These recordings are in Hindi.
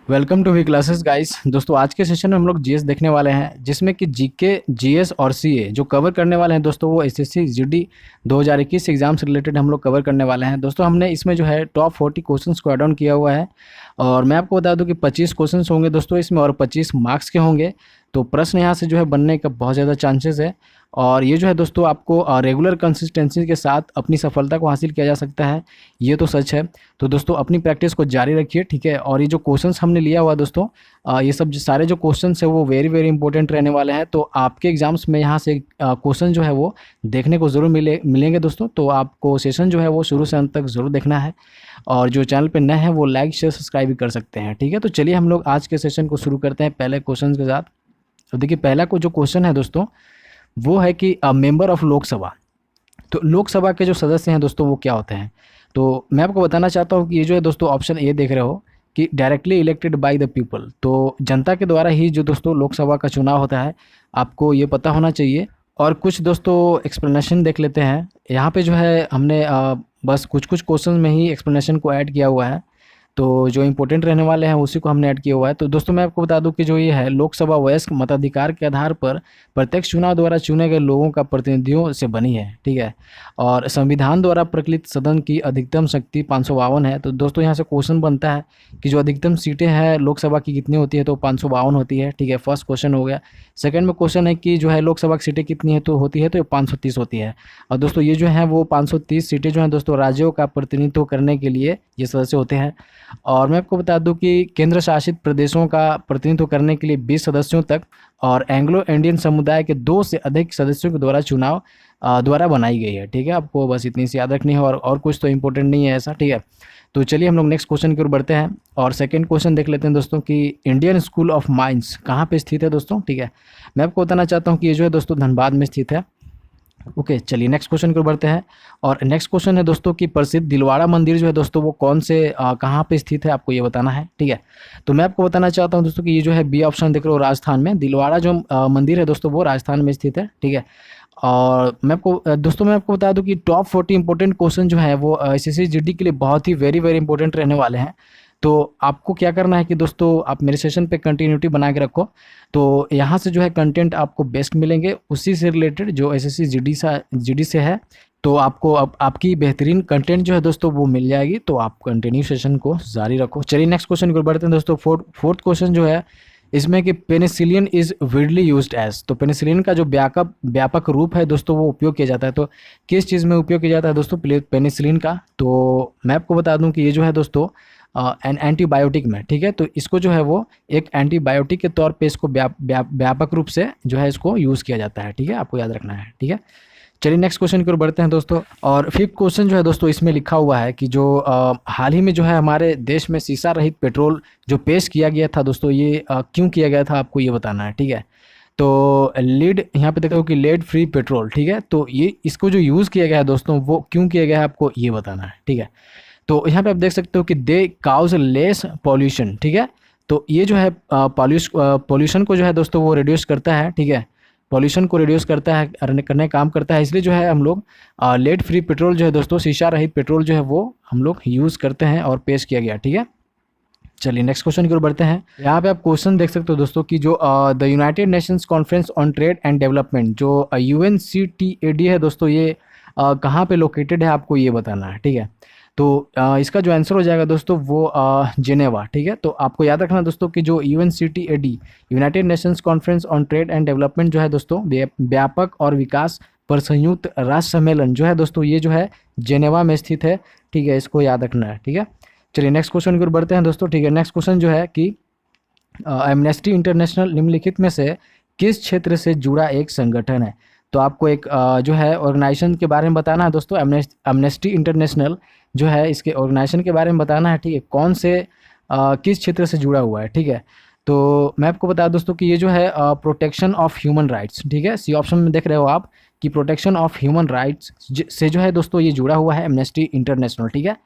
Welcome to V classes guys. दोस्तों आज के सेशन में हम लोग जीएस देखने वाले हैं, जिसमें कि जीके, जीएस और सीए जो कवर करने वाले हैं दोस्तों, वो एसएससी जीडी 2021 एग्जाम से रिलेटेड हम लोग कवर करने वाले हैं। दोस्तों हमने इसमें जो है टॉप 40 क्वेश्चंस को ऐड ऑन किया हुआ है और मैं आपको बता दूं कि 25 क्वेश्चंस होंगे दोस्तों इसमें और 25 मार्क्स के होंगे। तो प्रश्न यहाँ से जो है बनने का बहुत ज़्यादा चांसेस है और ये जो है दोस्तों आपको रेगुलर कंसिस्टेंसी के साथ अपनी सफलता को हासिल किया जा सकता है, ये तो सच है। तो दोस्तों अपनी प्रैक्टिस को जारी रखिए, ठीक है। और ये जो क्वेश्चंस हमने लिया हुआ दोस्तों, ये सब सारे जो क्वेश्चंस है वो वेरी वेरी इंपॉर्टेंट रहने वाले हैं। तो आपके एग्जाम्स में यहाँ से क्वेश्चन जो है वो देखने को ज़रूर मिलेंगे दोस्तों। तो आपको सेशन जो है वो शुरू से अंत तक ज़रूर देखना है और जो चैनल पे नए हैं वो लाइक शेयर सब्सक्राइब भी कर सकते हैं, ठीक है। तो चलिए हम लोग आज के सेशन को शुरू करते हैं पहले क्वेश्चन के साथ। तो देखिए पहला को जो क्वेश्चन है दोस्तों वो है कि मेंबर ऑफ लोकसभा, तो लोकसभा के जो सदस्य हैं दोस्तों वो क्या होते हैं। तो मैं आपको बताना चाहता हूँ कि ये जो है दोस्तों ऑप्शन ए देख रहे हो कि directly elected by the people, तो जनता के द्वारा ही जो दोस्तों लोकसभा का चुनाव होता है, आपको ये पता होना चाहिए। और कुछ दोस्तों एक्सप्लेनेशन देख लेते हैं यहाँ पे। जो है हमने बस कुछ कुछ क्वेश्चन में ही एक्सप्लेनेशन को ऐड किया हुआ है, तो जो इंपॉर्टेंट रहने वाले हैं उसी को हमने ऐड किया हुआ है। तो दोस्तों मैं आपको बता दूं कि जो ये है लोकसभा वयस्क मताधिकार के आधार पर प्रत्यक्ष चुनाव द्वारा चुने गए लोगों का प्रतिनिधियों से बनी है, ठीक है। और संविधान द्वारा प्रकलित सदन की अधिकतम शक्ति 552 है। तो दोस्तों यहाँ से क्वेश्चन बनता है कि जो अधिकतम सीटें हैं लोकसभा की कितनी होती है, तो 552 होती है, ठीक है। फर्स्ट क्वेश्चन हो गया। सेकंड में क्वेश्चन है कि जो है लोकसभा की सीटें कितनी है, तो होती है तो 530 होती है। और दोस्तों ये जो है वो 530 सीटें जो हैं दोस्तों राज्यों का प्रतिनिधित्व करने के लिए ये सदस्य होते हैं। और मैं आपको बता दूं कि केंद्र शासित प्रदेशों का प्रतिनिधित्व करने के लिए 20 सदस्यों तक और एंग्लो इंडियन समुदाय के 2 से अधिक सदस्यों के द्वारा चुनाव द्वारा बनाई गई है, ठीक है। आपको बस इतनी सी याद रखनी है और कुछ तो इंपॉर्टेंट नहीं है ऐसा, ठीक है। तो चलिए हम लोग नेक्स्ट क्वेश्चन की ओर बढ़ते हैं और सेकंड क्वेश्चन देख लेते हैं दोस्तों कि इंडियन स्कूल ऑफ माइंस कहाँ पे स्थित है दोस्तों, ठीक है। मैं आपको बताना चाहता हूँ कि ये जो है दोस्तों धनबाद में स्थित है। ओके चलिए नेक्स्ट क्वेश्चन की ओर बढ़ते हैं और नेक्स्ट क्वेश्चन है दोस्तों कि प्रसिद्ध दिलवाड़ा मंदिर जो है दोस्तों वो कौन से कहाँ पे स्थित है, आपको ये बताना है, ठीक है। तो मैं आपको बताना चाहता हूँ दोस्तों कि ये जो है बी ऑप्शन देख रहे हो राजस्थान में, दिलवाड़ा जो मंदिर है दोस्तों वो राजस्थान में स्थित है, ठीक है। और मैं आपको बता दूं कि टॉप 40 इंपॉर्टेंट क्वेश्चन जो है वो एसएससी जीडी के लिए बहुत ही वेरी वेरी इंपॉर्टेंट रहने वाले हैं। तो आपको क्या करना है कि दोस्तों आप मेरे सेशन पे कंटिन्यूटी बना के रखो, तो यहाँ से जो है कंटेंट आपको बेस्ट मिलेंगे उसी से रिलेटेड जो एसएससी जीडी से है। तो आपको अब आपकी बेहतरीन कंटेंट जो है दोस्तों वो मिल जाएगी, तो आप कंटिन्यू सेशन को जारी रखो। चलिए नेक्स्ट क्वेश्चन को बढ़ते हैं दोस्तों। फोर्थ क्वेश्चन जो है इसमें कि penicillin is widely used as, तो पेनिसिलिन का जो व्यापक रूप है दोस्तों वो उपयोग किया जाता है, तो किस चीज़ में उपयोग किया जाता है दोस्तों पेनिसिलिन का। तो मैं आपको बता दूं कि ये जो है दोस्तों एन एंटीबायोटिक में, ठीक है। तो इसको जो है वो एक एंटीबायोटिक के तौर पे इसको व्यापक रूप से जो है इसको यूज़ किया जाता है, ठीक है। आपको याद रखना है, ठीक है। चलिए नेक्स्ट क्वेश्चन की ओर बढ़ते हैं दोस्तों और फिफ्थ क्वेश्चन जो है दोस्तों इसमें लिखा हुआ है कि जो हाल ही में जो है हमारे देश में शीशा रहित पेट्रोल जो पेश किया गया था दोस्तों, ये क्यों किया गया था, आपको ये बताना है, ठीक है। तो लीड यहाँ पे देखो कि लेड फ्री पेट्रोल, ठीक है। तो ये इसको जो यूज़ किया गया है दोस्तों वो क्यों किया गया है, आपको ये बताना है, ठीक है। तो यहाँ पे आप देख सकते हो कि दे काउज लेस पॉल्यूशन, ठीक है। तो ये जो है पॉल्यूशन को जो है दोस्तों वो रिड्यूस करता है, ठीक है। पॉल्यूशन को रिड्यूस करता है, करने काम करता है, इसलिए जो है हम लोग लेड फ्री पेट्रोल जो है दोस्तों, शीशा रहित पेट्रोल जो है वो हम लोग यूज़ करते हैं और पेश किया गया, ठीक है। चलिए नेक्स्ट क्वेश्चन की ओर बढ़ते हैं। यहाँ पे आप क्वेश्चन देख सकते हो दोस्तों कि जो the United Nations conference on trade and development जो UNCTAD है दोस्तों, ये कहाँ पे लोकेटेड है, आपको ये बताना है, ठीक है। तो इसका जो आंसर हो जाएगा दोस्तों वो जेनेवा, ठीक है। तो आपको याद रखना दोस्तों कि जो UNCTAD United Nations conference on trade and development जो है दोस्तों व्यापक और विकास पर संयुक्त राष्ट्र सम्मेलन जो है दोस्तों ये जो है जेनेवा में स्थित है, ठीक है। इसको याद रखना है, ठीक है। चलिए नेक्स्ट क्वेश्चन की ओर बढ़ते हैं दोस्तों, ठीक है। नेक्स्ट क्वेश्चन जो है कि एमनेस्टी इंटरनेशनल निम्नलिखित में से किस क्षेत्र से जुड़ा एक संगठन है। तो आपको एक जो है ऑर्गेनाइजेशन के बारे में बताना है दोस्तों, एमनेस्टी इंटरनेशनल जो है इसके ऑर्गेनाइजेशन के बारे में बताना है, ठीक है। कौन से किस क्षेत्र से जुड़ा हुआ है, ठीक है। तो मैं आपको बता दोस्तों कि ये जो है प्रोटेक्शन ऑफ ह्यूमन राइट्स, ठीक है। सी ऑप्शन में देख रहे हो आप कि प्रोटेक्शन ऑफ ह्यूमन राइट्स से जो है दोस्तों ये जुड़ा हुआ है एमनेस्टी इंटरनेशनल, ठीक है।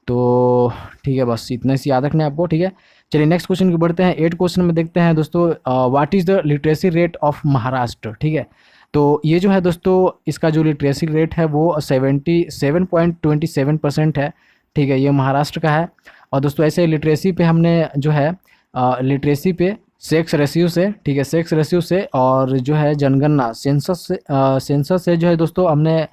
तो ठीक है, बस इतने से याद रखना है आपको, ठीक है। चलिए नेक्स्ट क्वेश्चन की बढ़ते हैं। 8 क्वेश्चन में देखते हैं दोस्तों what is the literacy rate of Maharashtra, ठीक है। तो ये जो है दोस्तों इसका जो लिटरेसी रेट है वो 77.27% है, ठीक है। ये महाराष्ट्र का है। और दोस्तों ऐसे लिटरेसी पे हमने जो है लिटरेसी पे, सेक्स रेशियो से, ठीक है, सेक्स रेशियो से, और जो है जनगणना सेंसस से, सेंसस से जो है दोस्तों हमने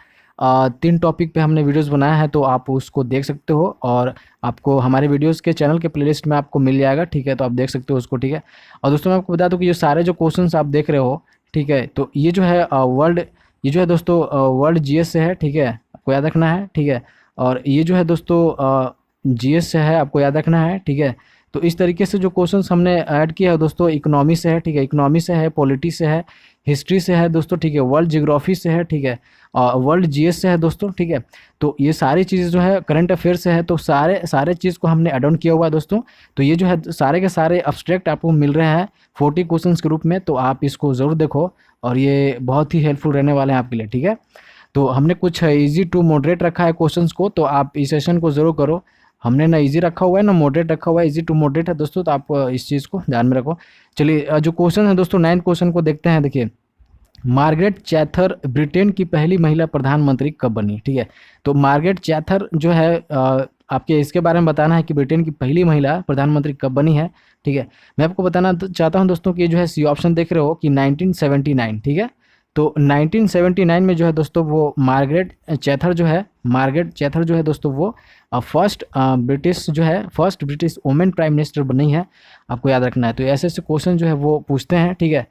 3 टॉपिक पे हमने वीडियोस बनाया है, तो आप उसको देख सकते हो और आपको हमारे वीडियोस के चैनल के प्लेलिस्ट में आपको मिल जाएगा, ठीक है, तो आप देख सकते हो उसको, ठीक है। और दोस्तों मैं आपको बता दूं कि ये सारे जो क्वेश्चंस आप देख रहे हो, ठीक है, तो ये जो है वर्ल्ड, ये जो है दोस्तों वर्ल्ड जीएस से है, ठीक है, आपको याद रखना है, ठीक है। और ये जो है दोस्तों जीएस से है, आपको याद रखना है, ठीक है। तो इस तरीके से जो क्वेश्चंस हमने ऐड किया है दोस्तों, इकोनॉमी से है, ठीक है, इकोनॉमी से है, पॉलिटी से है, हिस्ट्री से है दोस्तों, ठीक है, वर्ल्ड जियोग्राफी से है, ठीक है, वर्ल्ड जीएस से है दोस्तों, ठीक है। तो ये सारी चीज़ें जो है करंट अफेयर से है, तो सारे सारे चीज़ को हमने एड ऑन किया हुआ है दोस्तों। तो ये जो है सारे के सारे अब्स्ट्रैक्ट आपको मिल रहे हैं 40 क्वेश्चंस के रूप में, तो आप इसको ज़रूर देखो और ये बहुत ही हेल्पफुल रहने वाले हैं आपके लिए, ठीक है। तो हमने कुछ इजी टू मॉडरेट रखा है क्वेश्चंस को, तो आप इस सेशन को ज़रूर करो। हमने ना इजी रखा हुआ है ना मॉडरेट रखा हुआ है, इजी टू मॉडरेट है दोस्तों, तो आप इस चीज़ को ध्यान में रखो। चलिए जो क्वेश्चन है दोस्तों 9th क्वेश्चन को देखते हैं। देखिए, मार्गरेट चैथर ब्रिटेन की पहली महिला प्रधानमंत्री कब बनी, ठीक है। तो मार्गरेट चैथर जो है आपके इसके बारे में बताना है कि ब्रिटेन की पहली महिला प्रधानमंत्री कब बनी है, ठीक है। मैं आपको बताना चाहता हूं दोस्तों कि ये जो है सी ऑप्शन देख रहे हो कि 1979, ठीक है। तो 1979 में जो है दोस्तों वो मार्गरेट चैथर जो है, मार्गरेट चैथर जो है दोस्तों वो first British women prime minister बनी है, आपको याद रखना है। तो ऐसे ऐसे क्वेश्चन जो है वो पूछते हैं, ठीक है।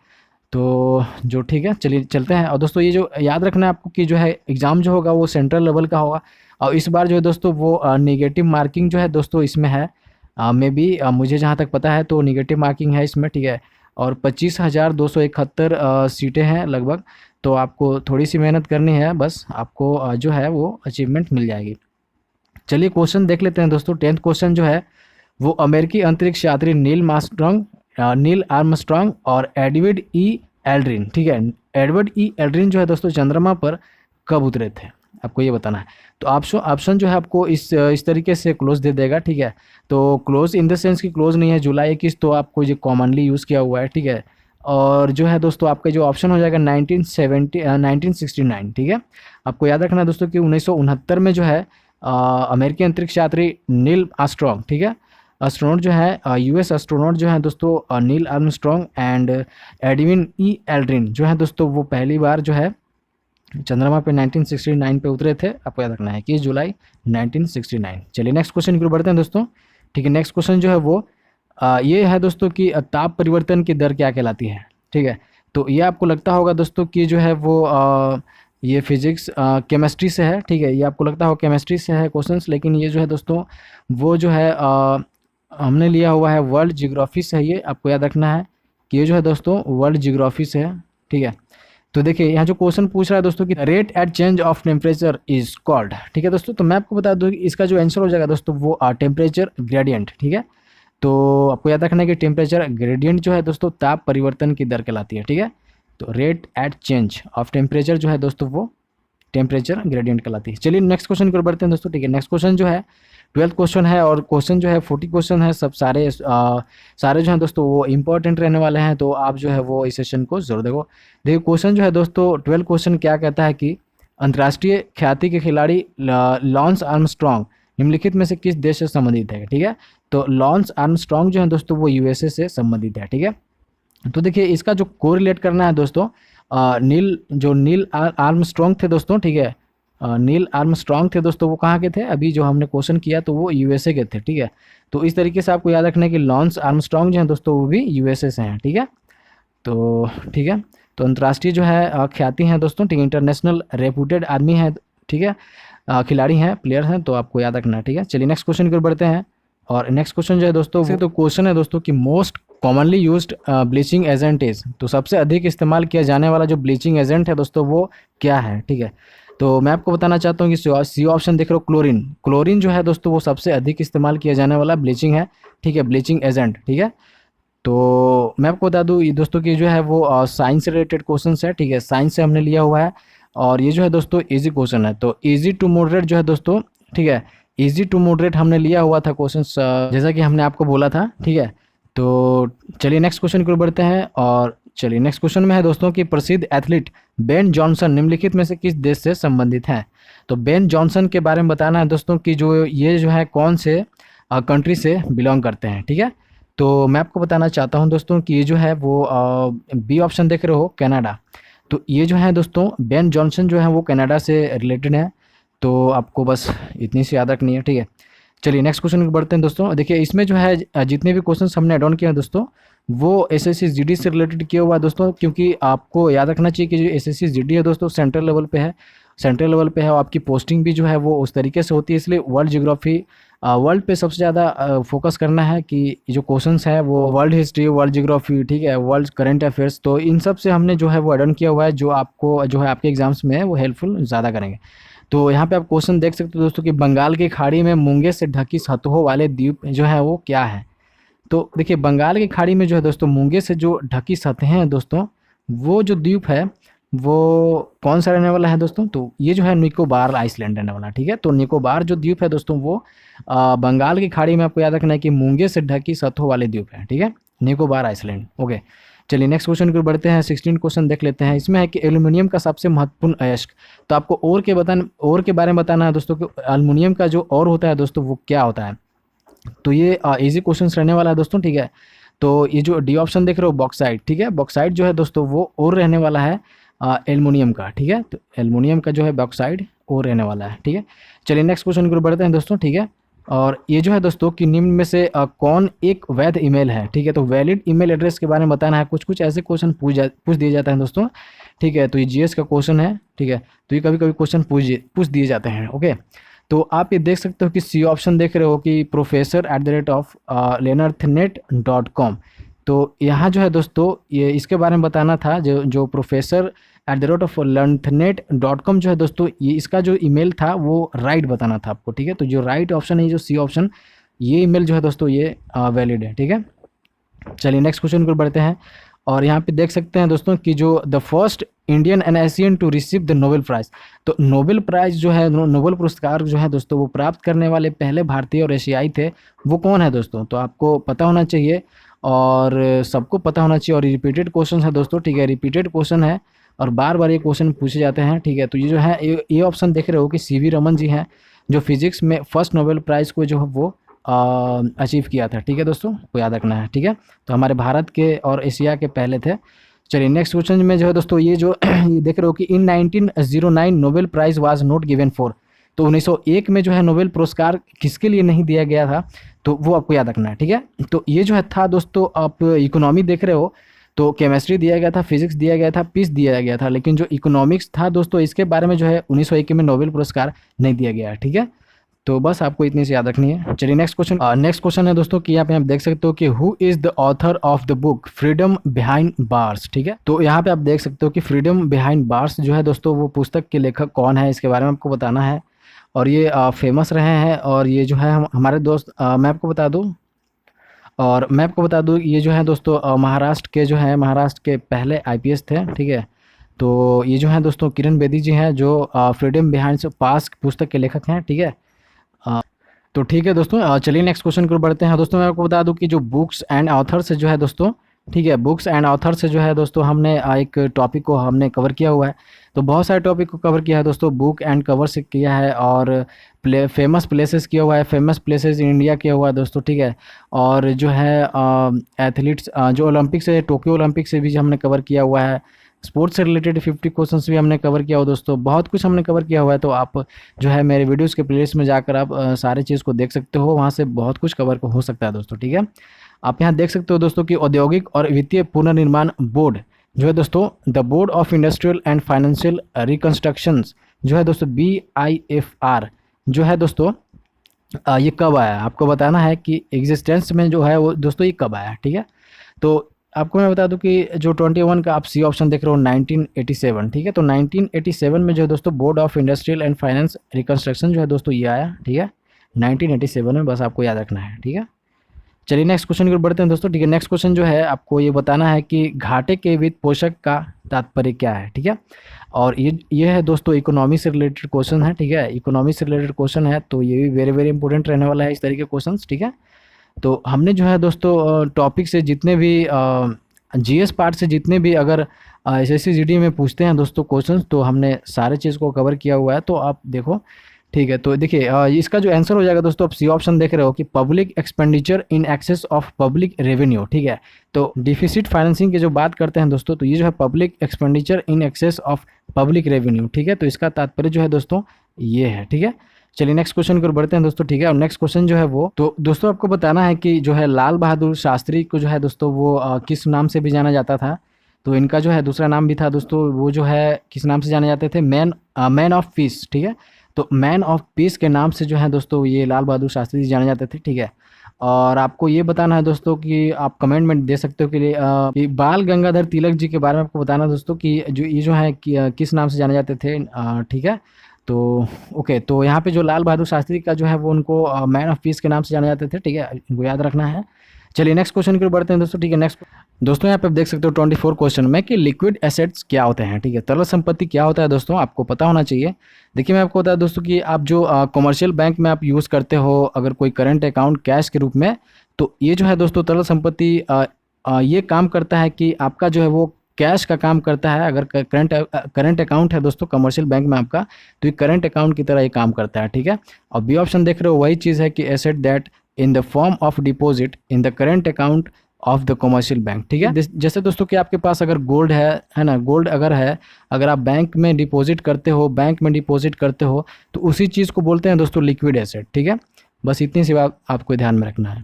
तो जो ठीक है, चलिए चलते हैं। और दोस्तों ये जो याद रखना है आपको कि जो है एग्ज़ाम जो होगा वो सेंट्रल लेवल का होगा, और इस बार जो है दोस्तों वो नेगेटिव मार्किंग जो है दोस्तों इसमें है, मे बी मुझे जहाँ तक पता है तो नेगेटिव मार्किंग है इसमें, ठीक है। और 25,271 सीटें हैं लगभग, तो आपको थोड़ी सी मेहनत करनी है, बस आपको जो है वो अचीवमेंट मिल जाएगी। चलिए क्वेश्चन देख लेते हैं दोस्तों। 10th क्वेश्चन जो है वो अमेरिकी अंतरिक्ष यात्री नील आर्मस्ट्रॉन्ग और एडवर्ड ई एल्ड्रिन, ठीक है, एडवर्ड ई एल्ड्रिन जो है दोस्तों चंद्रमा पर कब उतरे थे, आपको ये बताना है। तो ऑप्शन जो है आपको इस तरीके से क्लोज दे देगा, ठीक है। तो क्लोज इन द सेंस की क्लोज नहीं है, जुलाई 21 तो आपको ये कॉमनली यूज़ किया हुआ है, ठीक है। और जो है दोस्तों आपका जो ऑप्शन हो जाएगा 1969, ठीक है। आपको याद रखना है दोस्तों कि 1969 में जो है अमेरिकी अंतरिक्ष यात्री नील आर्मस्ट्रॉन्ग, ठीक है, एस्ट्रोनॉट जो है यूएस एस्ट्रोनॉट जो है दोस्तों Neil Armstrong and Edwin E Aldrin जो है दोस्तों वो पहली बार जो है चंद्रमा पे 1969 पे उतरे थे, आपको याद रखना है कि जुलाई 1969। चलिए नेक्स्ट क्वेश्चन की ओर बढ़ते हैं दोस्तों, ठीक है। नेक्स्ट क्वेश्चन जो है वो ये है दोस्तों कि ताप परिवर्तन की दर क्या कहलाती है, ठीक है। तो ये आपको लगता होगा दोस्तों कि जो है वो ये फिजिक्स केमिस्ट्री से है, ठीक है, ये आपको लगता हो केमिस्ट्री से है क्वेश्चंस, लेकिन ये जो है दोस्तों वो जो है हमने लिया हुआ है वर्ल्ड जियोग्राफी से है, ये आपको याद रखना है कि ये जो है दोस्तों वर्ल्ड जियोग्राफी से है, ठीक है। तो देखिए यहाँ जो क्वेश्चन पूछ रहा है दोस्तों कि rate at change of temperature is called, ठीक है दोस्तों। तो मैं आपको बता दूँ कि इसका जो आंसर हो जाएगा दोस्तों वो टेम्परेचर ग्रेडियंट, ठीक है। तो आपको याद रखना है कि टेम्परेचर ग्रेडियंट जो है दोस्तों ताप परिवर्तन की दर कहलाती है, ठीक है। तो rate at change of temperature जो है दोस्तों वो टेम्परेचर ग्रेडियंट कहलाती है। चलिए नेक्स्ट क्वेश्चन की ओर बढ़ते हैं दोस्तों, ठीक है। नेक्स्ट क्वेश्चन जो है 12th क्वेश्चन है और क्वेश्चन जो है 40 क्वेश्चन है, सब सारे जो हैं दोस्तों वो इंपॉर्टेंट रहने वाले हैं, तो आप जो है वो इस सेशन को जरूर देखो। देखिए क्वेश्चन जो है दोस्तों 12 क्वेश्चन क्या कहता है कि अंतर्राष्ट्रीय ख्याति के खिलाड़ी लॉन्स आर्मस्ट्रॉन्ग निम्नलिखित में से किस देश से संबंधित है, ठीक है। तो लॉन्स आर्मस्ट्रॉन्ग जो है दोस्तों वो यूएसए से संबंधित है, ठीक है। तो देखिए इसका जो कोरिलेट करना है दोस्तों नील आर्मस्ट्रॉन्ग थे दोस्तों, ठीक है, नील आर्मस्ट्रॉन्ग थे दोस्तों, वो कहाँ के थे, अभी जो हमने क्वेश्चन किया तो वो यूएसए के थे, ठीक है। तो इस तरीके से आपको याद रखना है कि लॉन्स आर्मस्ट्रॉन्ग जो है दोस्तों वो भी यूएसए से हैं, ठीक है। तो ठीक है, तो अंतर्राष्ट्रीय जो है ख्याति हैं दोस्तों, ठीक है, इंटरनेशनल रेप्यूटेड आदमी है, ठीक है, खिलाड़ी हैं, प्लेयर हैं, तो आपको याद रखना है, ठीक है। चलिए नेक्स्ट क्वेश्चन की ओर बढ़ते हैं और नेक्स्ट क्वेश्चन जो है दोस्तों तो क्वेश्चन है दोस्तों कि most commonly used bleaching agent is, तो सबसे अधिक इस्तेमाल किया जाने वाला जो ब्लीचिंग एजेंट है दोस्तों वो क्या है, ठीक है। तो मैं आपको बताना चाहता हूँ कि सी ऑप्शन देख रहे हो क्लोरीन, क्लोरीन जो है दोस्तों वो सबसे अधिक इस्तेमाल किया जाने वाला ब्लीचिंग है, ठीक है, ब्लीचिंग एजेंट, ठीक है। तो मैं आपको बता दूँ ये दोस्तों की जो है वो साइंस से रिलेटेड क्वेश्चन है, ठीक है, साइंस से हमने लिया हुआ है और ये जो है दोस्तों इजी क्वेश्चन है। तो इजी टू मॉडरेट जो है दोस्तों, ठीक है, इजी टू मॉडरेट हमने लिया हुआ था क्वेश्चन जैसा कि हमने आपको बोला था, ठीक है। तो चलिए नेक्स्ट क्वेश्चन की ओर बढ़ते हैं और चलिए नेक्स्ट क्वेश्चन में है दोस्तों कि प्रसिद्ध एथलीट बेन जॉनसन निम्नलिखित में से किस देश से संबंधित हैं। तो बेन जॉनसन के बारे में बताना है दोस्तों कि जो ये जो है कौन से कंट्री से बिलोंग करते हैं, ठीक है। तो मैं आपको बताना चाहता हूँ दोस्तों कि ये जो है वो बी ऑप्शन देख रहे हो, कनाडा। तो ये जो है दोस्तों बेन जॉनसन जो है वो कनाडा से रिलेटेड है। तो आपको बस इतनी सी याद रखनी है, ठीक है। चलिए नेक्स्ट क्वेश्चन की बढ़ते हैं दोस्तों। देखिए इसमें जो है जितने भी क्वेश्चंस हमने ऐड ऑन किए हैं दोस्तों, वो एसएससी जीडी से रिलेटेड किया हुआ है दोस्तों, क्योंकि आपको याद रखना चाहिए कि जो एसएससी जीडी है दोस्तों सेंट्रल लेवल पे है, सेंट्रल लेवल पे है, और आपकी पोस्टिंग भी जो है वो उस तरीके से होती है। इसलिए वर्ल्ड ज्योग्राफी, वर्ल्ड पे सबसे ज़्यादा फोकस करना है कि जो क्वेश्चंस है वो वर्ल्ड हिस्ट्री, वर्ल्ड ज्योग्राफी, ठीक है, वर्ल्ड करंट अफेयर्स, तो इन सब से हमने जो है वो ऐड ऑन किया हुआ है, जो आपको जो है आपके एग्जाम्स में है वो हेल्पफुल ज़्यादा करेंगे। तो यहाँ पे आप क्वेश्चन देख सकते हो दोस्तों कि बंगाल की खाड़ी में मूंगे से ढकी सतहों वाले द्वीप जो है वो क्या है। तो देखिए बंगाल की खाड़ी में जो है दोस्तों मूंगे से जो ढकी सतहें हैं दोस्तों, वो जो द्वीप है वो कौन सा रहने वाला है दोस्तों, तो ये जो है निकोबार आइसलैंड रहने वाला है, ठीक है। तो निकोबार जो द्वीप है दोस्तों वो बंगाल की खाड़ी में आपको याद रखना है कि मूंगे से ढकी सतहों वाले द्वीप है, ठीक है, निकोबार आइसलैंड। ओके, चलिए नेक्स्ट क्वेश्चन की ओर बढ़ते हैं। 16 क्वेश्चन देख लेते हैं। इसमें है कि एल्युमिनियम का सबसे महत्वपूर्ण अयस्क। तो आपको ओर के बारे में बताना है दोस्तों कि एल्युमिनियम का जो और होता है दोस्तों वो क्या होता है। तो ये इजी क्वेश्चन रहने वाला है दोस्तों, ठीक है। तो ये जो डी ऑप्शन देख रहे हो बॉक्साइट, ठीक है, बॉक्साइट जो है दोस्तों वो और रहने वाला है एल्युमिनियम का, ठीक है। तो एल्युमिनियम का जो है बॉक्साइड और रहने वाला है, ठीक है। चलिए नेक्स्ट क्वेश्चन की ओर बढ़ते हैं दोस्तों, ठीक है। और ये जो है दोस्तों कि निम्न में से कौन एक वैध ईमेल है, ठीक है। तो वैलिड ईमेल एड्रेस के बारे में बताना है। कुछ कुछ ऐसे क्वेश्चन पूछ दिए जाते हैं दोस्तों, ठीक है। तो ये जीएस का क्वेश्चन है, ठीक है। तो ये कभी कभी क्वेश्चन पूछ दिए जाते हैं, ओके। तो आप ये देख सकते हो कि सी ऑप्शन देख रहे हो कि professor@learnthnet.com। तो यहाँ जो है दोस्तों ये इसके बारे में बताना था, जो professor@learnthnet.com जो है दोस्तों, ये इसका जो ईमेल था वो राइट बताना था आपको, ठीक है। तो जो राइट ऑप्शन है, जो सी ऑप्शन, ये ईमेल जो है दोस्तों ये वैलिड है, ठीक है। चलिए नेक्स्ट क्वेश्चन को बढ़ते हैं। और यहाँ पे देख सकते हैं दोस्तों कि जो the first Indian and Asian to receive the Nobel prize. तो नोबेल प्राइज़ जो है, नोबेल पुरस्कार जो है दोस्तों वो प्राप्त करने वाले पहले भारतीय और एशियाई थे, वो कौन है दोस्तों। तो आपको पता होना चाहिए और सबको पता होना चाहिए। और रिपीटेड क्वेश्चन है दोस्तों, ठीक है, रिपीटेड क्वेश्चन है और बार बार ये क्वेश्चन पूछे जाते हैं, ठीक है। तो ये जो है ये ऑप्शन देख रहे हो कि सीवी रमन जी हैं, जो फिजिक्स में फर्स्ट नोबेल प्राइज़ को जो है वो अचीव किया था, ठीक है दोस्तों, को याद रखना है, ठीक है। तो हमारे भारत के और एशिया के पहले थे। चलिए नेक्स्ट क्वेश्चन में जो है दोस्तों ये जो ये देख रहे हो कि इन 1909 Nobel prize was not given for. तो 1901 में जो है नोबेल पुरस्कार किसके लिए नहीं दिया गया था, तो वो आपको याद रखना है, ठीक है। तो ये जो है था दोस्तों, आप इकोनॉमी देख रहे हो, तो केमिस्ट्री दिया गया था, फिजिक्स दिया गया था, पीस दिया गया था, लेकिन जो इकोनॉमिक्स था दोस्तों इसके बारे में जो है 1901 में नोबेल पुरस्कार नहीं दिया गया है, ठीक है। तो बस आपको इतनी सी याद रखनी है। चलिए नेक्स्ट क्वेश्चन है दोस्तों कि यहाँ पे आप देख सकते हो कि who is the author of the book freedom behind bars, ठीक है। तो यहाँ पे आप देख सकते हो कि फ्रीडम बिहाइंड बार्स जो है दोस्तों वो पुस्तक के लेखक कौन है, इसके बारे में आपको बताना है। और ये फेमस रहे हैं, और ये जो है हमारे दोस्त, मैं आपको बता दूँ ये जो है दोस्तों महाराष्ट्र के पहले आईपीएस थे, ठीक है। तो ये जो है दोस्तों किरण बेदी जी हैं, जो फ्रीडम बिहाइंड बार्स पुस्तक के लेखक हैं, ठीक है। तो ठीक है दोस्तों, चलिए नेक्स्ट क्वेश्चन को बढ़ते हैं दोस्तों। मैं आपको बता दूं कि जो बुक्स एंड ऑथर से जो है दोस्तों, ठीक है, बुक्स एंड ऑथर से जो है दोस्तों हमने एक टॉपिक को हमने कवर किया हुआ है। तो बहुत सारे टॉपिक को कवर किया है दोस्तों, बुक एंड कवर से किया है, और फेमस प्लेसेस किया हुआ है, फेमस प्लेसेस इन इंडिया किया हुआ है दोस्तों, ठीक है। और जो है एथलीट्स, जो ओलंपिक से, टोक्यो ओलंपिक से भी जो हमने कवर किया हुआ है। स्पोर्ट्स से रिलेटेड 50 क्वेश्चंस भी हमने कवर किया हुआ दोस्तों, बहुत कुछ हमने कवर किया हुआ है। तो आप जो है मेरे वीडियोस के प्लेलिस्ट में जाकर आप सारे चीज़ को देख सकते हो, वहाँ से बहुत कुछ कवर हो सकता है दोस्तों, ठीक है। आप यहाँ देख सकते हो दोस्तों कि औद्योगिक और वित्तीय पुनर्निर्माण बोर्ड जो है दोस्तों, the board of industrial and financial reconstructions जो है दोस्तों, BIFR जो है दोस्तों, ये कब आया, आपको बताना है कि एग्जिस्टेंस में जो है वो दोस्तों ये कब आया, ठीक है। तो आपको मैं बता दूं कि जो 21 का आप सी ऑप्शन देख रहे हो 1987, ठीक है। तो 1987 में जो है दोस्तों board of industrial and finance reconstruction जो है दोस्तों ये आया, ठीक है, 1987 में, बस आपको याद रखना है, ठीक है। चलिए नेक्स्ट क्वेश्चन की ओर बढ़ते हैं दोस्तों, ठीक है। नेक्स्ट क्वेश्चन जो है आपको ये बताना है कि घाटे के वित्त पोषक का तात्पर्य क्या है, ठीक है। और ये है दोस्तों इकोनॉमी से रिलेटेड क्वेश्चन है, ठीक है, इकोनॉमी से रिलेटेड क्वेश्चन है, तो ये भी वेरी वेरी इंपॉर्टेंट रहने वाला है इस तरीके के क्वेश्चन, ठीक है। तो हमने जो है दोस्तों टॉपिक से जितने भी जीएस पार्ट से जितने भी अगर एसएससी जीडी में पूछते हैं दोस्तों क्वेश्चंस, तो हमने सारे चीज़ को कवर किया हुआ है। तो आप देखो, ठीक है, तो देखिए इसका जो आंसर हो जाएगा दोस्तों, आप सी ऑप्शन देख रहे हो कि public expenditure in excess of public revenue. ठीक है, तो डिफिसिट फाइनेंसिंग की जो बात करते हैं दोस्तों, तो ये जो है public expenditure in excess of public revenue. ठीक है, तो इसका तात्पर्य जो है दोस्तों ये है। ठीक है, चलिए नेक्स्ट क्वेश्चन की ओर बढ़ते हैं दोस्तों। ठीक है, और नेक्स्ट क्वेश्चन जो है वो, तो दोस्तों आपको बताना है कि जो है लाल बहादुर शास्त्री को जो है दोस्तों वो किस नाम से भी जाना जाता था। तो इनका जो है दूसरा नाम भी था दोस्तों, वो जो है किस नाम से जाने जाते थे, मैन ऑफ पीस। ठीक है, तो मैन ऑफ पीस के नाम से जो है दोस्तों ये लाल बहादुर शास्त्री जी जाने जाते थे। ठीक है, और आपको ये बताना है दोस्तों कि आप कमेंट में दे सकते हो कि बाल गंगाधर तिलक जी के बारे में आपको बताना दोस्तों कि जो ये जो है किस नाम से जाने जाते थे। ठीक है, तो ओके, तो यहाँ पे जो लाल बहादुर शास्त्री का जो है वो उनको मैन ऑफ पीस के नाम से जाने जाते थे। ठीक है, इनको याद रखना है। चलिए नेक्स्ट क्वेश्चन की ओर बढ़ते हैं दोस्तों। ठीक है, नेक्स्ट दोस्तों यहाँ पे आप देख सकते हो 24 क्वेश्चन में कि लिक्विड एसेट्स क्या होते हैं। ठीक है, तरल संपत्ति क्या होता है दोस्तों, आपको पता होना चाहिए। देखिए मैं आपको बता दोस्तों कि आप जो कमर्शियल बैंक में आप यूज़ करते हो अगर कोई करंट अकाउंट कैश के रूप में, तो ये जो है दोस्तों तरल संपत्ति ये काम करता है कि आपका जो है वो कैश का काम करता है। अगर करंट अकाउंट है दोस्तों कमर्शियल बैंक में आपका, तो ये करंट अकाउंट की तरह ये काम करता है। ठीक है, और बी ऑप्शन देख रहे हो वही चीज़ है कि asset that in the form of deposit in the current account of the commercial bank. ठीक है, जैसे दोस्तों कि आपके पास अगर गोल्ड है ना, गोल्ड अगर है, अगर आप बैंक में डिपॉजिट करते हो तो उसी चीज़ को बोलते हैं दोस्तों लिक्विड एसेट। ठीक है, बस इतनी सी बात आपको ध्यान में रखना है।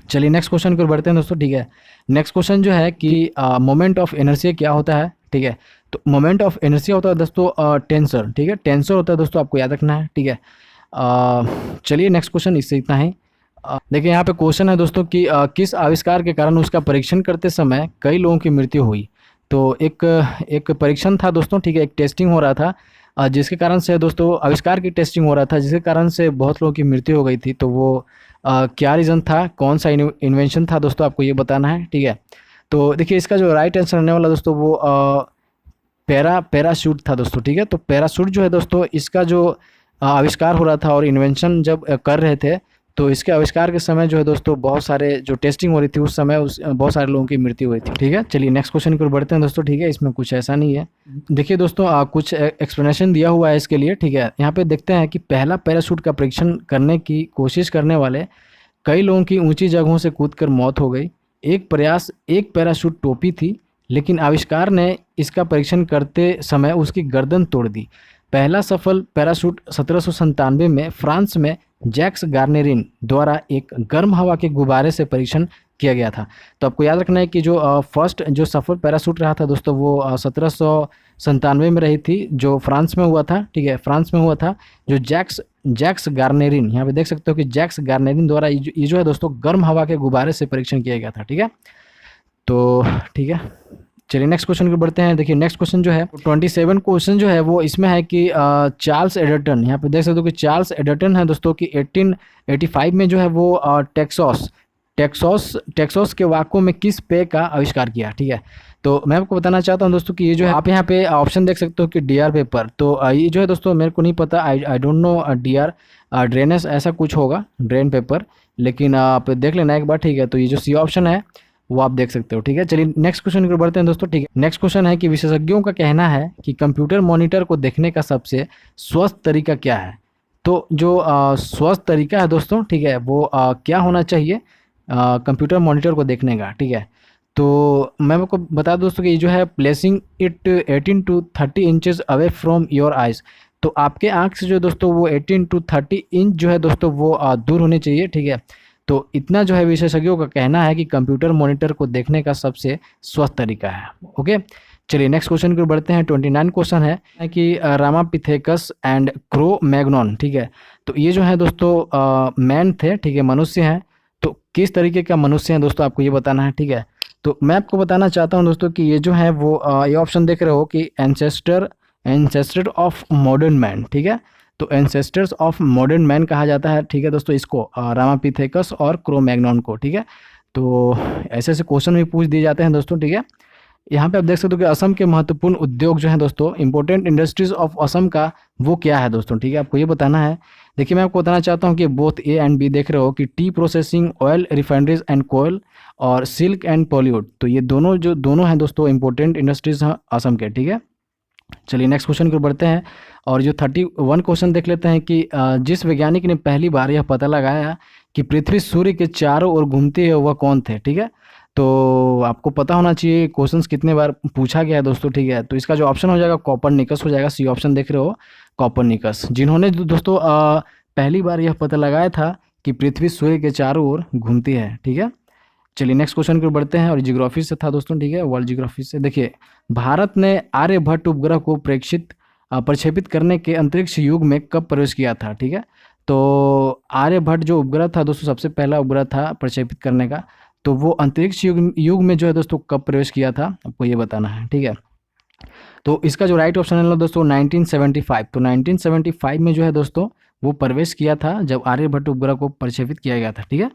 चलिए नेक्स्ट क्वेश्चन की ओर बढ़ते हैं दोस्तों। ठीक है, नेक्स्ट क्वेश्चन जो है कि मोमेंट ऑफ इनर्शिया क्या होता है। ठीक है, तो मोमेंट ऑफ इनर्शिया होता है दोस्तों टेंसर। ठीक है, टेंसर होता है दोस्तों, आपको याद रखना है। ठीक है, चलिए नेक्स्ट क्वेश्चन, इससे इतना ही। देखिए यहाँ पे क्वेश्चन है दोस्तों कि किस आविष्कार के कारण उसका परीक्षण करते समय कई लोगों की मृत्यु हुई। तो एक परीक्षण था दोस्तों। ठीक है, एक टेस्टिंग हो रहा था जिसके कारण से दोस्तों आविष्कार की टेस्टिंग हो रहा था, जिसके कारण से बहुत लोगों की मृत्यु हो गई थी। तो वो क्या रीज़न था, कौन सा इन्वेंशन था दोस्तों, आपको ये बताना है। ठीक है, तो देखिए इसका जो राइट आंसर रहने वाला दोस्तों वो पैराशूट था दोस्तों। ठीक है, तो पैराशूट जो है दोस्तों इसका जो आविष्कार हो रहा था और इन्वेंशन जब कर रहे थे, तो इसके आविष्कार के समय जो है दोस्तों बहुत सारे जो टेस्टिंग हो रही थी उस समय बहुत सारे लोगों की मृत्यु हुई थी। ठीक है, चलिए नेक्स्ट क्वेश्चन की ओर बढ़ते हैं दोस्तों। ठीक है, इसमें कुछ ऐसा नहीं है। देखिए दोस्तों कुछ एक्सप्लेनेशन दिया हुआ है इसके लिए। ठीक है, यहाँ पे देखते हैं कि पहला पैराशूट का परीक्षण करने की कोशिश करने वाले कई लोगों की ऊंची जगहों से कूदकर मौत हो गई। एक पैराशूट टोपी थी, लेकिन आविष्कार ने इसका परीक्षण करते समय उसकी गर्दन तोड़ दी। पहला सफल पैराशूट 1797 में फ्रांस में जैक्स गार्नेरिन द्वारा एक गर्म हवा के गुब्बारे से परीक्षण किया गया था। तो आपको याद रखना है कि जो फर्स्ट जो सफल पैराशूट रहा था दोस्तों वो 1797 में रही थी, जो फ्रांस में हुआ था। ठीक है, फ्रांस में हुआ था, जो जैक्स गार्नेरिन, यहाँ पे देख सकते हो कि जैक्स गार्नेरिन द्वारा ये जो है दोस्तों गर्म हवा के गुब्बारे से परीक्षण किया गया था। ठीक है, तो ठीक है, चलिए नेक्स्ट क्वेश्चन को बढ़ते हैं। देखिए नेक्स्ट क्वेश्चन जो है 27 क्वेश्चन जो है वो इसमें है कि चार्ल्स एडर्टन, यहाँ पे देख सकते हो कि चार्ल्स एडर्टन है दोस्तों कि 1885 में जो है वो टेक्सास के वाक्यों में किस पेय का आविष्कार किया। ठीक है, तो मैं आपको बताना चाहता हूँ दोस्तों कि ये जो है आप यहाँ पे ऑप्शन देख सकते हो कि डीआर पेपर। तो ये जो है दोस्तों मेरे को नहीं पता, आई डोंट नो डीआर ड्रेनेस ऐसा कुछ होगा, ड्रेन पेपर, लेकिन आप देख लेना एक बार। ठीक है, तो ये जो सी ऑप्शन है वो आप देख सकते हो। ठीक है, चलिए नेक्स्ट क्वेश्चन की ओर बढ़ते हैं दोस्तों। ठीक है, नेक्स्ट क्वेश्चन है कि विशेषज्ञों का कहना है कि कंप्यूटर मॉनिटर को देखने का सबसे स्वस्थ तरीका क्या है। तो जो स्वस्थ तरीका है दोस्तों, ठीक है, वो क्या होना चाहिए कंप्यूटर मॉनिटर को देखने का। ठीक है, तो मैं आपको बता दूं दोस्तों कि ये जो है placing it 18 to 30 inches away from your eyes. तो आपके आँख से जो दोस्तों वो 18 to 30 इंच जो है दोस्तों वो दूर होने चाहिए। ठीक है, तो इतना जो है विशेषज्ञों का कहना है कि कंप्यूटर मॉनिटर को देखने का सबसे स्वस्थ तरीका है। ओके, चलिए नेक्स्ट क्वेश्चन की ओर बढ़ते हैं। 29 क्वेश्चन है कि रामापिथेकस एंड क्रो मैग्नोन। ठीक है, तो ये जो है दोस्तों मैन थे। ठीक है, मनुष्य हैं। तो किस तरीके का मनुष्य है दोस्तों आपको ये बताना है। ठीक है, तो मैं आपको बताना चाहता हूँ दोस्तों कि ये जो है वो ये ऑप्शन देख रहे हो कि एंसेस्टर ऑफ मॉडर्न मैन। ठीक है, तो एंसेस्टर्स ऑफ मॉडर्न मैन कहा जाता है। ठीक है दोस्तों, इसको रामापिथेकस और क्रो मैग्नोन को। ठीक है, तो ऐसे ऐसे क्वेश्चन भी पूछ दिए जाते हैं दोस्तों। ठीक है, यहाँ पे आप देख सकते हो कि असम के महत्वपूर्ण उद्योग जो है दोस्तों, इंपॉर्टेंट इंडस्ट्रीज ऑफ असम का वो क्या है दोस्तों। ठीक है, आपको ये बताना है। देखिए मैं आपको बताना चाहता हूँ कि बोथ ए एंड बी देख रहे हो कि tea processing, oil refineries and coir, और सिल्क एंड पॉलीवुड। तो ये दोनों हैं दोस्तों इंपॉर्टेंट इंडस्ट्रीज हैं असम के। ठीक है, चलिए नेक्स्ट क्वेश्चन की ओर बढ़ते हैं और जो 31 क्वेश्चन देख लेते हैं कि जिस वैज्ञानिक ने पहली बार यह पता लगाया कि पृथ्वी सूर्य के चारों ओर घूमती है वह कौन थे, ठीक है। तो आपको पता होना चाहिए क्वेश्चंस कितने बार पूछा गया है दोस्तों, ठीक है। तो इसका जो ऑप्शन हो जाएगा कॉपरनिकस हो जाएगा, सी ऑप्शन देख रहे हो कॉपरनिकस, जिन्होंने दोस्तों पहली बार यह पता लगाया था कि पृथ्वी सूर्य के चारों ओर घूमती है, ठीक है। चलिए नेक्स्ट क्वेश्चन की ओर बढ़ते हैं और जियोग्राफी से था दोस्तों, ठीक है, वर्ल्ड जियोग्राफी से। देखिए भारत ने आर्यभट्ट उपग्रह को प्रक्षेपित करने के अंतरिक्ष युग में कब प्रवेश किया था, ठीक है। तो आर्यभट्ट जो उपग्रह था दोस्तों, सबसे पहला उपग्रह था प्रक्षेपित करने का, तो वो अंतरिक्ष युग में जो है दोस्तों कब प्रवेश किया था, आपको ये बताना है, ठीक है। तो इसका जो राइट ऑप्शन है दोस्तों 1975, तो 1975 में जो है दोस्तों वो प्रवेश किया था जब आर्यभट्ट उपग्रह को प्रक्षेपित किया गया था, ठीक है।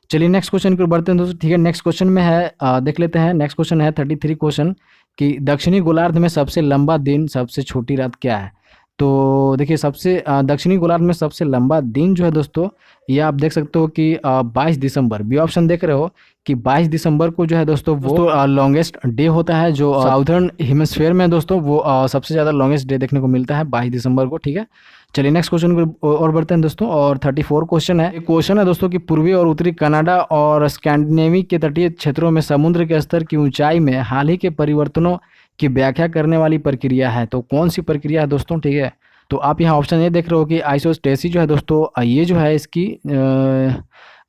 चलिए नेक्स्ट क्वेश्चन की ओर बढ़ते हैं दोस्तों, ठीक है। नेक्स्ट क्वेश्चन में है देख लेते हैं, नेक्स्ट क्वेश्चन है 33 क्वेश्चन कि दक्षिणी गोलार्ध में सबसे लंबा दिन सबसे छोटी रात क्या है। तो देखिए सबसे दक्षिणी गोलार्ध में सबसे लंबा दिन जो है दोस्तों, ये आप देख सकते हो कि 22 दिसंबर, बी ऑप्शन देख रहे हो कि 22 दिसंबर को जो है दोस्तों वो लॉन्गेस्ट डे होता है, जो साउथर्न हेमिस्फीयर में दोस्तों वो सबसे ज़्यादा लॉन्गेस्ट डे देखने को मिलता है 22 दिसंबर को, ठीक है। चलिए नेक्स्ट क्वेश्चन को और बढ़ते हैं दोस्तों और 34 क्वेश्चन है। क्वेश्चन है दोस्तों कि पूर्वी और उत्तरी कनाडा और स्कैंडिनेवी के तटीय क्षेत्रों में समुद्र के स्तर की ऊंचाई में हाल ही के परिवर्तनों की व्याख्या करने वाली प्रक्रिया है, तो कौन सी प्रक्रिया है दोस्तों, ठीक है। तो आप यहाँ ऑप्शन ये देख रहे हो कि आइसोस्टेसी जो है दोस्तों, ये जो है इसकी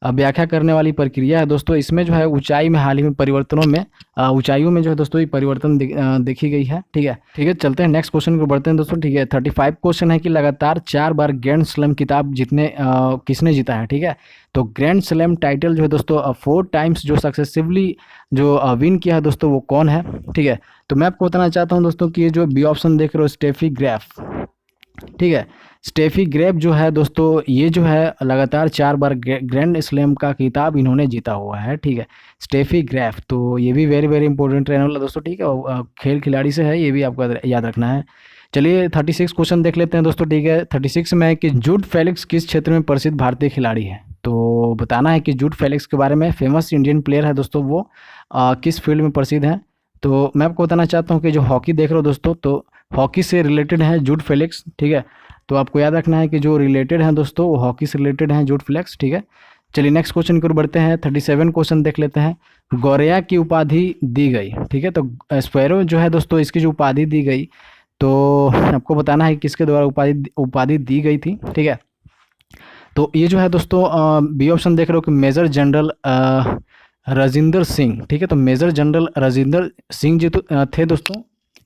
व्याख्या करने वाली प्रक्रिया है दोस्तों। इसमें जो है ऊंचाई में हाल ही में परिवर्तनों में ऊंचाइयों में जो है दोस्तों ये परिवर्तन देखी गई है, ठीक है। ठीक है, चलते हैं नेक्स्ट क्वेश्चन को बढ़ते हैं दोस्तों, ठीक है। 35 क्वेश्चन है कि लगातार 4 बार ग्रैंड स्लैम किताब किसने जीता है, ठीक है। तो ग्रैंड स्लैम टाइटल जो है दोस्तों 4 टाइम्स जो सक्सेसिवली जो विन किया है दोस्तों वो कौन है, ठीक है। तो मैं आपको बताना चाहता हूँ दोस्तों कि ये जो बी ऑप्शन देख रहे हो स्टेफी ग्राफ, ठीक है। स्टेफी ग्रेप जो है दोस्तों ये जो है लगातार 4 बार ग्रैंड स्लैम का खिताब इन्होंने जीता हुआ है, ठीक है। स्टेफी ग्रेफ, तो ये भी वेरी वेरी इंपॉर्टेंट रहने वाला दोस्तों, ठीक है। और खेल खिलाड़ी से है, ये भी आपको याद रखना है। चलिए 36 क्वेश्चन देख लेते हैं दोस्तों, ठीक है। 36 में है कि जूड फेलिक्स किस क्षेत्र में प्रसिद्ध भारतीय खिलाड़ी है। तो बताना है कि जूड फेलिक्स के बारे में, फेमस इंडियन प्लेयर है दोस्तों वो किस फील्ड में प्रसिद्ध है। तो मैं आपको बताना चाहता हूँ कि जो हॉकी देख रहे हो दोस्तों, तो हॉकी से रिलेटेड है जूड फेलिक्स, ठीक है। तो आपको याद रखना है कि जो रिलेटेड हैं दोस्तों वो हॉकी से रिलेटेड हैं जूड फेलिक्स, ठीक है। चलिए नेक्स्ट क्वेश्चन की ओर बढ़ते हैं। 37 क्वेश्चन देख लेते हैं। गौरैया की उपाधि दी गई, ठीक है। तो स्पैरो जो है दोस्तों इसकी जो उपाधि दी गई, तो आपको बताना है किसके द्वारा उपाधि दी गई थी, ठीक है। तो ये जो है दोस्तों बी ऑप्शन देख रहे हो कि मेजर जनरल राजिंदर सिंह, ठीक है। तो मेजर जनरल राजिंदर सिंह जी थे दोस्तों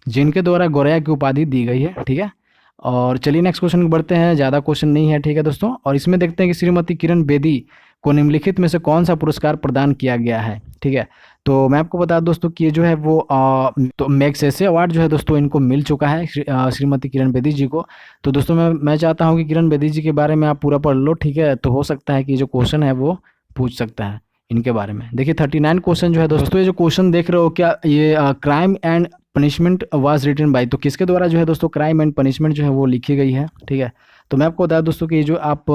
जिनके द्वारा गौरैया की उपाधि दी गई है, ठीक है। और चलिए नेक्स्ट क्वेश्चन बढ़ते हैं, ज़्यादा क्वेश्चन नहीं है, ठीक है दोस्तों। और इसमें देखते हैं कि श्रीमती किरण बेदी को निम्नलिखित में से कौन सा पुरस्कार प्रदान किया गया है, ठीक है। तो मैं आपको बता दोस्तों कि ये जो है वो तो मैग्सेसे अवार्ड जो है दोस्तों इनको मिल चुका है श्रीमती किरण बेदी जी को। तो दोस्तों मैं चाहता हूँ कि किरण बेदी जी के बारे में आप पूरा पढ़ लो, ठीक है। तो हो सकता है कि जो क्वेश्चन है वो पूछ सकता है इनके बारे में। देखिए 39 क्वेश्चन जो है दोस्तों, ये जो क्वेश्चन देख रहे हो क्या ये crime and punishment was written by, तो किसके द्वारा जो है दोस्तों क्राइम एंड पनिशमेंट जो है वो लिखी गई है, ठीक है। तो मैं आपको बता दोस्तों कि जो आप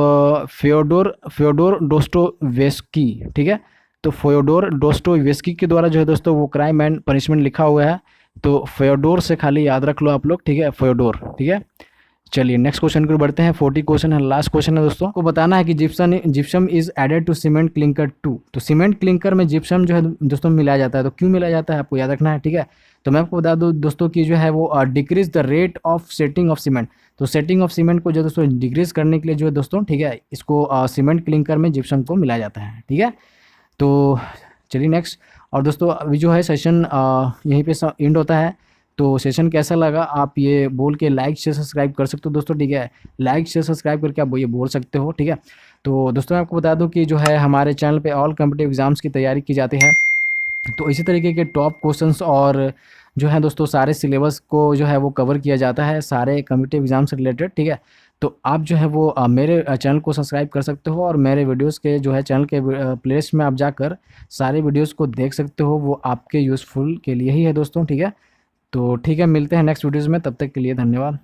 फ्योडोर डोस्टोवेस्की, ठीक है। तो फ्योडोर डोस्टोवेस्की के द्वारा जो है दोस्तों वो क्राइम एंड पनिशमेंट लिखा हुआ है। तो फ्योडोर से खाली याद रख लो आप लोग, ठीक है, फ्योडोर, ठीक है। चलिए नेक्स्ट क्वेश्चन की ओर बढ़ते हैं। 40 क्वेश्चन है, लास्ट क्वेश्चन है दोस्तों। को बताना है कि gypsum is added to cement clinker 2, तो सीमेंट क्लिंकर में जिप्सम जो है दोस्तों मिलाया जाता है, तो क्यों मिलाया जाता है आपको याद रखना है, ठीक है। तो मैं आपको बता दूं दोस्तों कि जो है वो decrease the rate of setting of cement, तो सेटिंग ऑफ सीमेंट को जो दोस्तों डिक्रीज करने के लिए जो है दोस्तों, ठीक है, इसको सीमेंट क्लिंकर में जिप्सम को मिलाया जाता है, ठीक है। तो चलिए नेक्स्ट, और दोस्तों अभी जो है सेशन यहीं पे एंड होता है। तो सेशन कैसा लगा आप ये बोल के लाइक शेयर सब्सक्राइब कर सकते हो दोस्तों, ठीक है। लाइक शेयर सब्सक्राइब करके आप ये बोल सकते हो, ठीक है। तो दोस्तों मैं आपको बता दूं कि जो है हमारे चैनल पे ऑल कॉम्पिटिटिव एग्जाम्स की तैयारी की जाती है। तो इसी तरीके के टॉप क्वेश्चंस और जो है दोस्तों सारे सिलेबस को जो है वो कवर किया जाता है सारे कॉम्पिटिटिव एग्जाम से रिलेटेड, ठीक है। तो आप जो है वो मेरे चैनल को सब्सक्राइब कर सकते हो और मेरे वीडियोस के जो है चैनल के प्लेलिस्ट में आप जाकर सारे वीडियोस को देख सकते हो, वो आपके यूज़फुल के लिए ही है दोस्तों, ठीक है। तो ठीक है, मिलते हैं नेक्स्ट वीडियोज़ में, तब तक के लिए धन्यवाद।